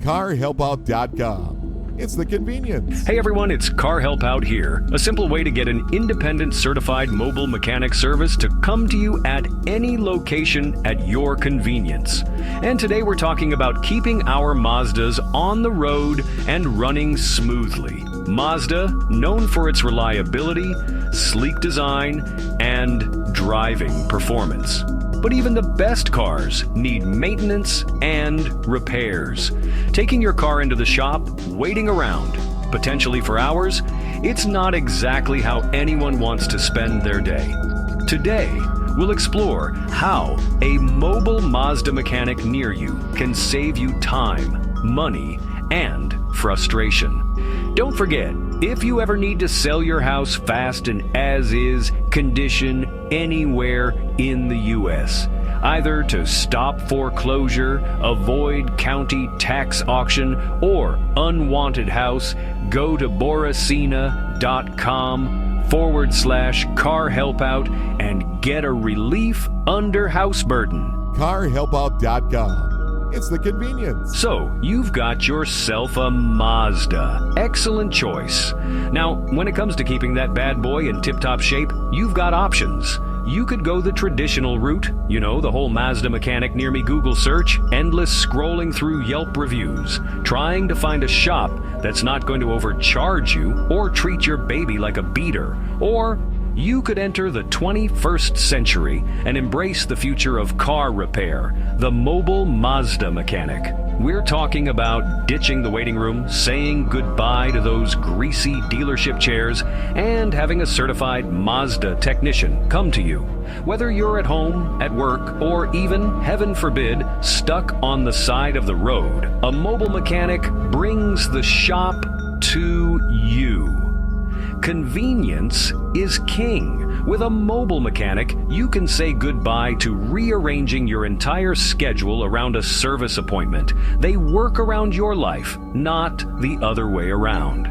carhelpout.com. It's the convenience. Hey everyone, it's Car Help Out here. A simple way to get an independent certified mobile mechanic service to come to you at any location at your convenience. And today we're talking about keeping our Mazdas on the road and running smoothly. Mazda, known for its reliability, sleek design, and driving performance. But even the best cars need maintenance and repairs. Taking your car into the shop, waiting around, potentially for hours, it's not exactly how anyone wants to spend their day. Today, we'll explore how a mobile Mazda mechanic near you can save you time, money, and frustration. Don't forget, if you ever need to sell your house fast and as-is condition anywhere in the U.S., either to stop foreclosure, avoid county tax auction, or unwanted house, go to boracina.com/carhelpout and get a relief under house burden. carhelpout.com. It's the convenience. So, you've got yourself a Mazda. Excellent choice. Now, when it comes to keeping that bad boy in tip-top shape, you've got options. You could go the traditional route, you know, the whole Mazda mechanic near me Google search, endless scrolling through Yelp reviews, trying to find a shop that's not going to overcharge you or treat your baby like a beater. Or you could enter the 21st century and embrace the future of car repair, the mobile Mazda mechanic. We're talking about ditching the waiting room, saying goodbye to those greasy dealership chairs, and having a certified Mazda technician come to you. Whether you're at home, at work, or even, heaven forbid, stuck on the side of the road, a mobile mechanic brings the shop to you. Convenience is king. With a mobile mechanic, you can say goodbye to rearranging your entire schedule around a service appointment. They work around your life, not the other way around.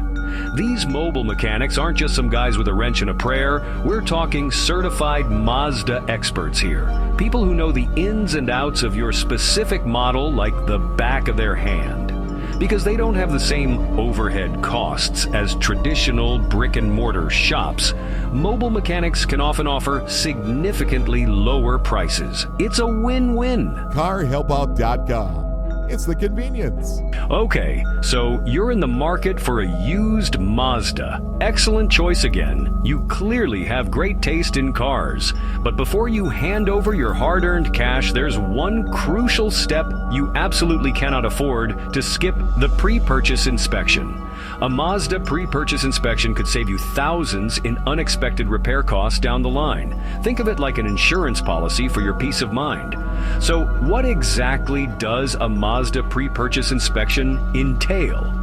These mobile mechanics aren't just some guys with a wrench and a prayer. We're talking certified Mazda experts here. People who know the ins and outs of your specific model like the back of their hand. Because they don't have the same overhead costs as traditional brick-and-mortar shops, mobile mechanics can often offer significantly lower prices. It's a win-win. carhelpout.com. It's the convenience. Okay, so you're in the market for a used Mazda. Excellent choice again. You clearly have great taste in cars. But before you hand over your hard-earned cash, there's one crucial step you absolutely cannot afford to skip: the pre-purchase inspection. A Mazda pre-purchase inspection could save you thousands in unexpected repair costs down the line. Think of it like an insurance policy for your peace of mind. So what exactly does a Mazda pre-purchase inspection entail?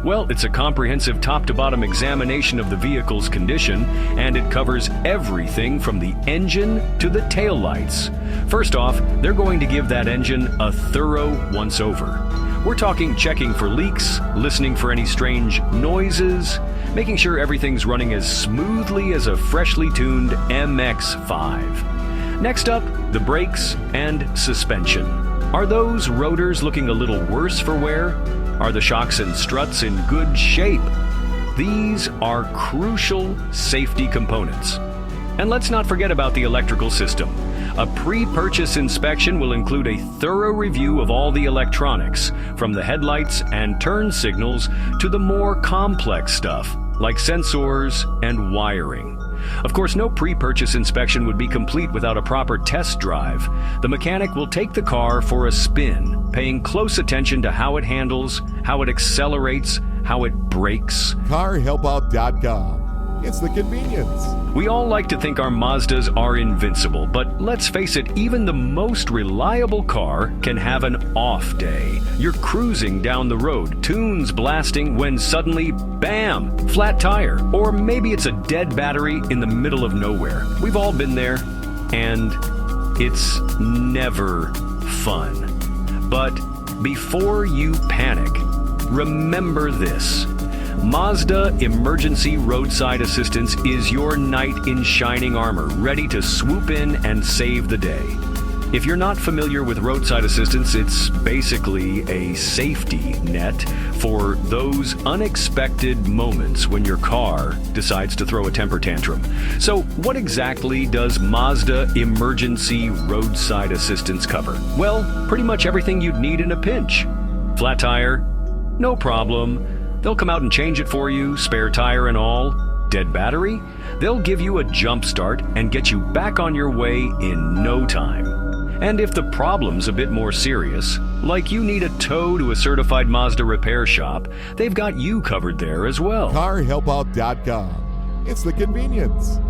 Well, it's a comprehensive top-to-bottom examination of the vehicle's condition, and it covers everything from the engine to the taillights. First off, they're going to give that engine a thorough once-over. We're talking checking for leaks, listening for any strange noises, making sure everything's running as smoothly as a freshly tuned MX-5. Next up, the brakes and suspension. Are those rotors looking a little worse for wear? Are the shocks and struts in good shape? These are crucial safety components. And let's not forget about the electrical system. A pre-purchase inspection will include a thorough review of all the electronics, from the headlights and turn signals to the more complex stuff, like sensors and wiring. Of course, no pre-purchase inspection would be complete without a proper test drive. The mechanic will take the car for a spin, paying close attention to how it handles, how it accelerates, how it brakes. carhelpout.com. It's the convenience. We all like to think our Mazdas are invincible, but let's face it, even the most reliable car can have an off day. You're cruising down the road, tunes blasting, when suddenly, bam, flat tire. Or maybe it's a dead battery in the middle of nowhere. We've all been there, and it's never fun. But before you panic, remember this. Mazda Emergency Roadside Assistance is your knight in shining armor, ready to swoop in and save the day. If you're not familiar with roadside assistance, it's basically a safety net for those unexpected moments when your car decides to throw a temper tantrum. So what exactly does Mazda Emergency Roadside Assistance cover? Well, pretty much everything you'd need in a pinch. Flat tire? No problem. They'll come out and change it for you, spare tire and all. Dead battery? They'll give you a jump start and get you back on your way in no time. And if the problem's a bit more serious, like you need a tow to a certified Mazda repair shop, they've got you covered there as well. carhelpout.com. It's the convenience.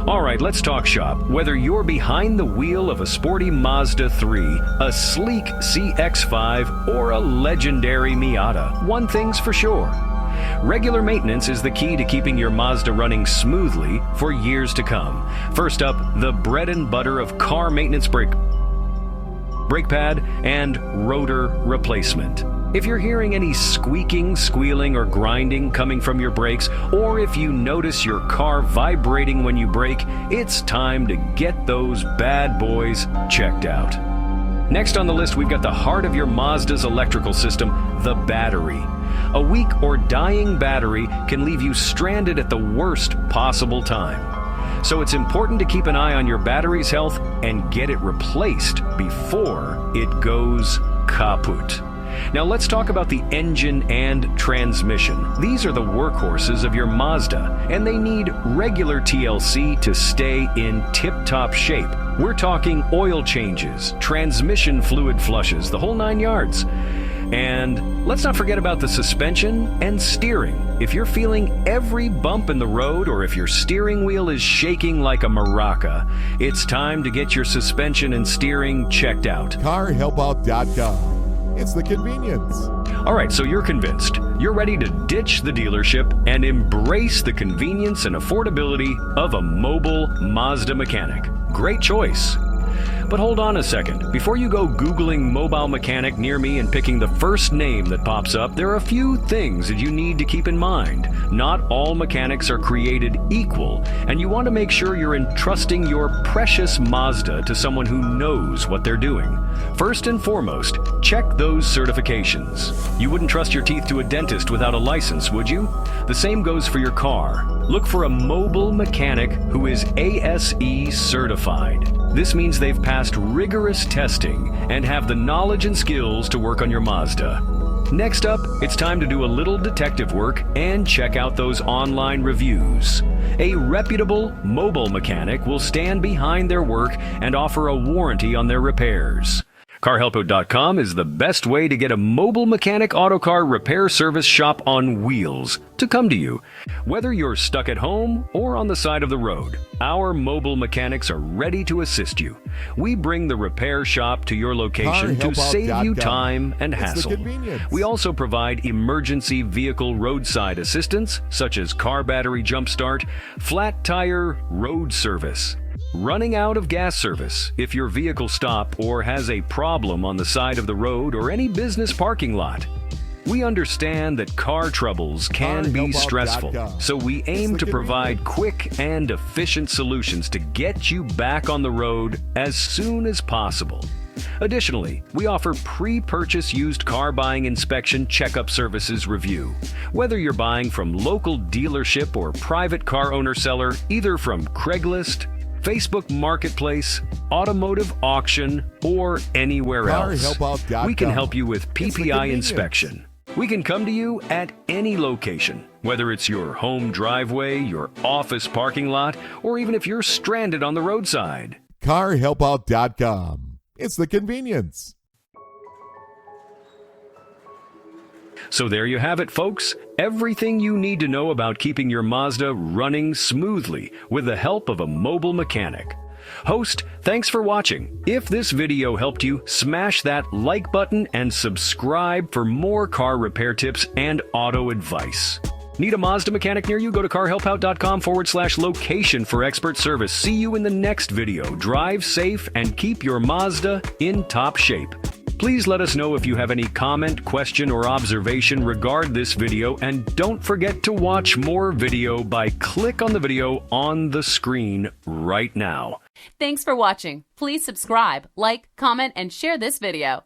All right, let's talk shop. Whether you're behind the wheel of a sporty Mazda 3, a sleek CX-5, or a legendary Miata, one thing's for sure. Regular maintenance is the key to keeping your Mazda running smoothly for years to come. First up, the bread and butter of car maintenance: brake pad and rotor replacement. If you're hearing any squeaking, squealing, or grinding coming from your brakes, or if you notice your car vibrating when you brake, it's time to get those bad boys checked out. Next on the list, we've got the heart of your Mazda's electrical system, the battery. A weak or dying battery can leave you stranded at the worst possible time. So it's important to keep an eye on your battery's health and get it replaced before it goes kaput. Now let's talk about the engine and transmission. These are the workhorses of your Mazda, and they need regular TLC to stay in tip-top shape. We're talking oil changes, transmission fluid flushes, the whole 9 yards. And let's not forget about the suspension and steering. If you're feeling every bump in the road, or if your steering wheel is shaking like a maraca, it's time to get your suspension and steering checked out. carhelpout.com. It's the convenience. All right, so you're convinced. You're ready to ditch the dealership and embrace the convenience and affordability of a mobile Mazda mechanic. Great choice. But hold on a second. Before you go Googling mobile mechanic near me and picking the first name that pops up, there are a few things that you need to keep in mind. Not all mechanics are created equal, and you want to make sure you're entrusting your precious Mazda to someone who knows what they're doing. First and foremost, check those certifications. You wouldn't trust your teeth to a dentist without a license, would you? The same goes for your car. Look for a mobile mechanic who is ASE certified. This means they've passed rigorous testing and have the knowledge and skills to work on your Mazda. Next up, it's time to do a little detective work and check out those online reviews. A reputable mobile mechanic will stand behind their work and offer a warranty on their repairs. CarHelpo.com is the best way to get a mobile mechanic auto car repair service shop on wheels to come to you. Whether you're stuck at home or on the side of the road, our mobile mechanics are ready to assist you. We bring the repair shop to your location to save you time and hassle. We also provide emergency vehicle roadside assistance, such as car battery jump start, flat tire road service, running out of gas service if your vehicle stops or has a problem on the side of the road or any business parking lot. We understand that car troubles can be stressful, so we aim to provide quick and efficient solutions to get you back on the road as soon as possible. Additionally, we offer pre-purchase used car buying inspection checkup services review. Whether you're buying from local dealership or private car owner seller, either from Craigslist, Facebook Marketplace, automotive auction, or anywhere else, we can help you with PPI inspection. We can come to you at any location, whether it's your home driveway, your office parking lot, or even if you're stranded on the roadside. carhelpout.com. It's the convenience. So there you have it, folks. Everything you need to know about keeping your Mazda running smoothly with the help of a mobile mechanic. Host, thanks for watching. If this video helped you, smash that like button and subscribe for more car repair tips and auto advice. Need a Mazda mechanic near you? Go to carhelpout.com/location for expert service. See you in the next video. Drive safe and keep your Mazda in top shape. Please let us know if you have any comment, question, or observation regarding this video, and don't forget to watch more video by click on the video on the screen right now. Thanks for watching. Please subscribe, like, comment, and share this video.